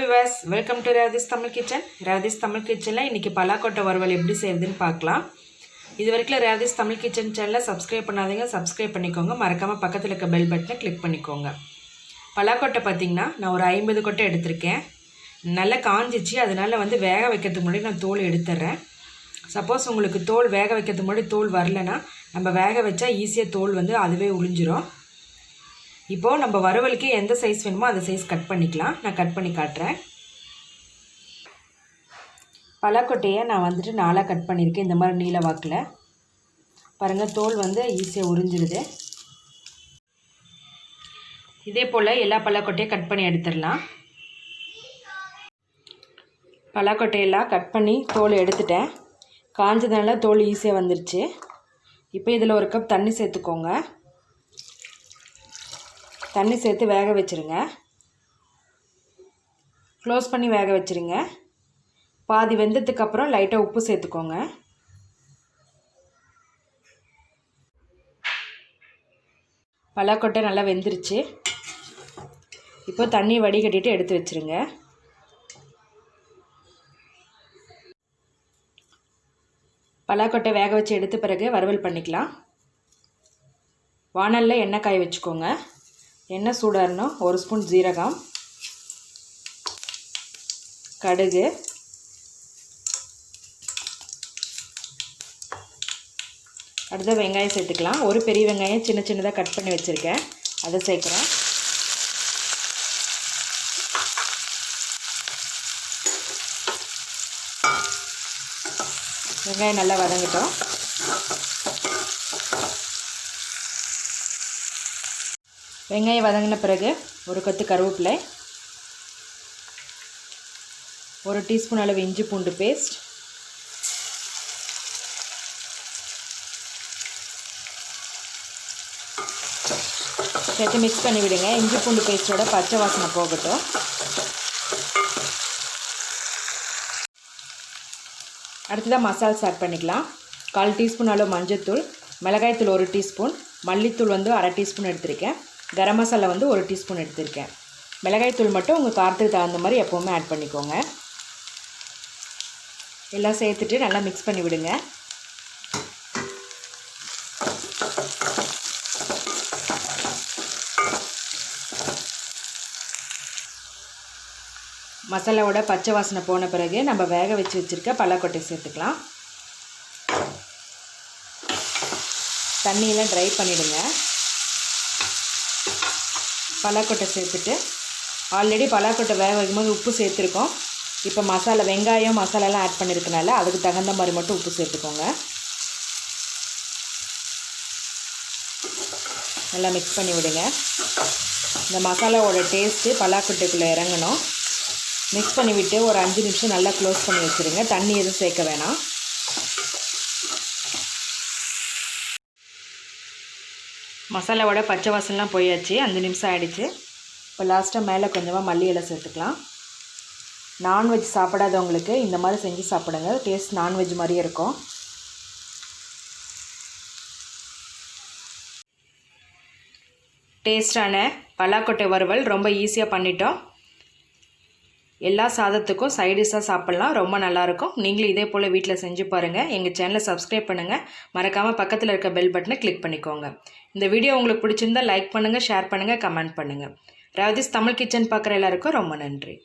viewers, welcome to Revathis Tamil Kitchen. Revathis Tamil Kitchen la இன்னைக்கு பலாக்கொட்டை வறுவல் எப்படி செய்யறதுன்னு பார்க்கலாம். இதுவரைக்கும் Revathis Tamil Kitchen channel subscribe பண்ணாதீங்க, subscribe பண்ணிக்கோங்க. மறக்காம பக்கத்துல இருக்க bell button click பண்ணிக்கோங்க. பலாக்கொட்டை பாத்தீங்கன்னா நான் ஒரு 50 கொட்டை எடுத்துர்க்கேன். நல்லா காஞ்சிச்சு, அதனால வந்து வேக வைக்கிறதுக்கு முன்னாடி நான் தோல் எடுத்துறேன். சப்போஸ் உங்களுக்கு தோல் வேக வைக்கிறதுக்கு முன்னாடி தோல் வரலனா நம்ம வேக வச்சா ஈஸியா தோல் வந்து அதுவே உளிஞ்சிரும். இப்போ நம்ம வறுவலுக்கு எந்த சைஸ் வேணுமோ அந்த சைஸ் கட் பண்ணிக்கலாம். நான் கட் பண்ணி காட்றேன். பலாக்கொட்டையை நான் வந்துட்டு நாலா கட் பண்ணியிருக்கேன். இந்த மாதிரி நீல வாக்குல பாருங்க, தோல் வந்து ஈஸியா உறிஞ்சிருது. இதே போல எல்லா பலாக்கொட்டையும் கட் பண்ணி எடுத்துடலாம். பலாக்கொட்டையெல்லாம் கட் பண்ணி தோல் எடுத்துட்டேன். காஞ்சதுனால தோல் ஈஸியா வந்துருச்சு. இப்போ இதில் ஒரு கப் தண்ணி சேர்த்துக்கோங்க. தண்ணி சேர்த்து வேக வச்சிருங்க. க்ளோஸ் பண்ணி வேக வச்சிருங்க. பாதி வெந்ததுக்கு அப்புறம் லைட்டா உப்பு சேர்த்துக்கோங்க. பலாக்கொட்டை நல்லா வெந்திருச்சு. இப்போ தண்ணி வடிகட்டிட்டு எடுத்து வச்சிருங்க. பலாக்கொட்டை வேக வச்சு எடுத்த பிறகு வறுவல் பண்ணிக்கலாம். வாணல்ல எண்ணெய் காய வச்சுக்கோங்க. எண்ணெய் சூடாறணும். 1 ஸ்பூன் ஜீரகம், கடுகு, அடுத்து வெங்காயம் சேர்த்துக்கலாம். ஒரு பெரிய வெங்காயம் சின்ன சின்னதாக கட் பண்ணி வச்சுருக்கேன், அதை சேர்க்குறேன். வெங்காயம் நல்லா வதங்கட்டும். வெங்காயம் வதங்கின பிறகு ஒரு கொத்து கருவேப்பிலை, 1 டீஸ்பூன் அளவு இஞ்சி பூண்டு பேஸ்ட், சேர்த்து மிக்ஸ் பண்ணி விடுங்க. இஞ்சி பூண்டு பேஸ்ட்டோட பச்சை வாசனை போகட்டும். அடுத்ததாக மசால்ஸ் ஆட் பண்ணிக்கலாம். 1/4 டீஸ்பூன் அளவு மஞ்சள்தூள், மிளகாய்த்தூள் 1 டீஸ்பூன், மல்லித்தூள் வந்து 1/2 டீஸ்பூன் எடுத்திருக்கேன், கரம் மசாலா வந்து 1 டீஸ்பூன் எடுத்திருக்கேன். மிளகாய்த்தூள் மட்டும் உங்கள் காரத்துக்கு தகுந்த மாதிரி எப்போவுமே ஆட் பண்ணிக்கோங்க. எல்லாம் சேர்த்துட்டு நல்லா மிக்ஸ் பண்ணி விடுங்க. மசாலாவோட பச்சை வாசனை போன பிறகு நம்ம வேக வச்சு வச்சுருக்க பலாக்கொட்டை சேர்த்துக்கலாம். தண்ணியெல்லாம் ட்ரை பண்ணிவிடுங்க. பலாக்கொட்டை சேர்த்துட்டு ஆல்ரெடி பலாக்கொட்டை வேக வைக்கும்போது உப்பு சேர்த்துருக்கோம். இப்போ மசாலா வெங்காயம் மசாலாலாம் ஆட் பண்ணியிருக்கனால அதுக்கு தகுந்த மாதிரி மட்டும் உப்பு சேர்த்துக்கோங்க. நல்லா மிக்ஸ் பண்ணி விடுங்க. இந்த மசாலாவோட டேஸ்ட்டு பலாக்கொட்டைக்குள்ளே இறங்கணும். மிக்ஸ் பண்ணிவிட்டு ஒரு 5 நிமிஷம் நல்லா க்ளோஸ் பண்ணி வச்சுருங்க. தண்ணி எதுவும் சேர்க்க வேணாம். மசாலாவோட பச்சை வாசனைலாம் போயாச்சு. 5 நிமிஷம் ஆகிடுச்சு. இப்போ லாஸ்ட்டாக மேலே கொஞ்சமாக மல்லி இலை சேர்த்துக்கலாம். நான்வெஜ் சாப்பிடாதவங்களுக்கு இந்த மாதிரி செஞ்சு சாப்பிடுங்க. டேஸ்ட் நான்வெஜ் மாதிரியே இருக்கும். டேஸ்டான பலாக்கொட்டை வறுவல் ரொம்ப ஈஸியாக பண்ணிட்டோம். எல்லா சாதத்துக்கும் சைடிஷாக சாப்பிட்லாம். ரொம்ப நல்லாயிருக்கும். நீங்களும் இதே போல் வீட்டில் செஞ்சு பாருங்கள். எங்கள் சேனலை சப்ஸ்கிரைப் பண்ணுங்கள். மறக்காமல் பக்கத்தில் இருக்க பெல் பட்டனை கிளிக் பண்ணிக்கோங்க. இந்த வீடியோ உங்களுக்கு பிடிச்சிருந்தால் லைக் பண்ணுங்கள், ஷேர் பண்ணுங்கள், கமெண்ட் பண்ணுங்கள். ரெவாதிஸ் தமிழ் கிச்சன் பார்க்குற எல்லாருக்கும் ரொம்ப நன்றி.